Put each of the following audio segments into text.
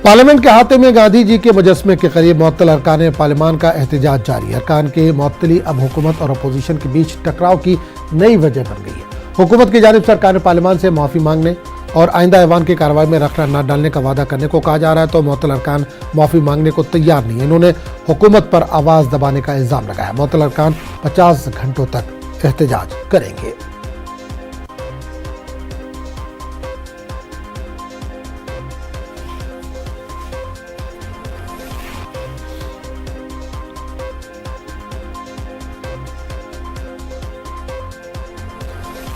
Parliament के अहाते में गांधी जी के मुजस्समे के करीब मुअत्तल अरकान पार्लियामान का एहतजाज जारी। अरकान के मुअत्तली अब हुकूमत और अपोजिशन के बीच टकराव की नई वजह बन गई है। हुकूमत की जानिब से अरकान पार्लियामान से माफ़ी मांगने और आइंदा ऐवान की कार्रवाई में रखना न डालने का वादा करने को कहा जा रहा है, तो मुअत्तल अरकान माफ़ी मांगने को तैयार नहीं है। इन्होंने हुकूमत पर आवाज़ दबाने का इल्ज़ाम लगाया। मुअत्तल अरकान 50 घंटों तक एहतजाज करेंगे।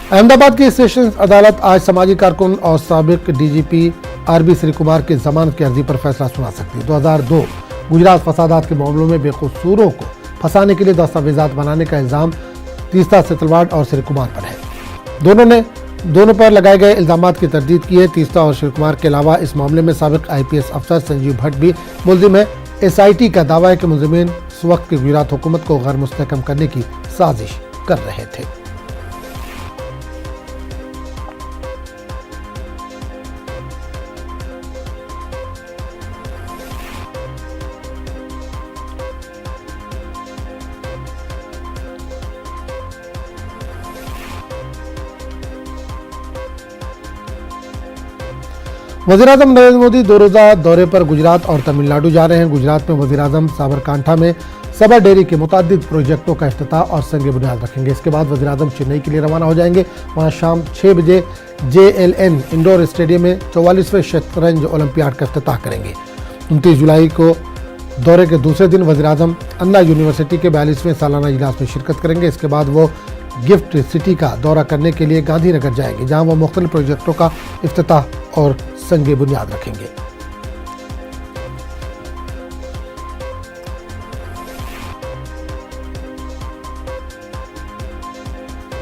अहमदाबाद की सेशन अदालत आज समाजी कारकुन और साबिक डीजीपी आरबी श्री कुमार की जमानत की अर्जी पर फैसला सुना सकती है। 2002 गुजरात फसादात के मामलों में बेकसूरों को फंसाने के लिए दस्तावेजात बनाने का इल्जाम तीस्ता, सेतलवाड और श्री कुमार पर है। दोनों पर लगाए गए इल्जामात की तरदीद की है। तीस्ता और श्री कुमार के अलावा इस मामले में साबिक IPS अफसर संजीव भट्ट भी मुल्जिम है। SIT का दावा है कि मुल्जिमीन उस वक्त की गुजरात हुकूमत को गैर मुस्तहकम करने की साजिश कर रहे थे। वज़ीर-ए-आज़म नरेंद्र मोदी 2 रोज़ा दौरे पर गुजरात और तमिलनाडु जा रहे हैं। गुजरात में वज़ीर-ए-आज़म साबरकांठा में सबर डेयरी के मुताद्दिद प्रोजेक्टों का इफ्तिताह और संग बुनियाद रखेंगे। इसके बाद वज़ीर-ए-आज़म चेन्नई के लिए रवाना हो जाएंगे। वहां शाम 6 बजे JLN इंडोर स्टेडियम में 44वें शतरंज ओलंपियाड का इफ्तिताह करेंगे। 29 जुलाई को दौरे के दूसरे दिन वज़ीर-ए-आज़म अन्ना यूनिवर्सिटी के 42वें सालाना इजलास में शिरकत करेंगे। इसके बाद वो गिफ्ट सिटी का दौरा करने के लिए गांधीनगर जाएंगे, जहां वो मुख्तलिफ प्रोजेक्टों का इफ्तिताह और संग बुनियाद रखेंगे।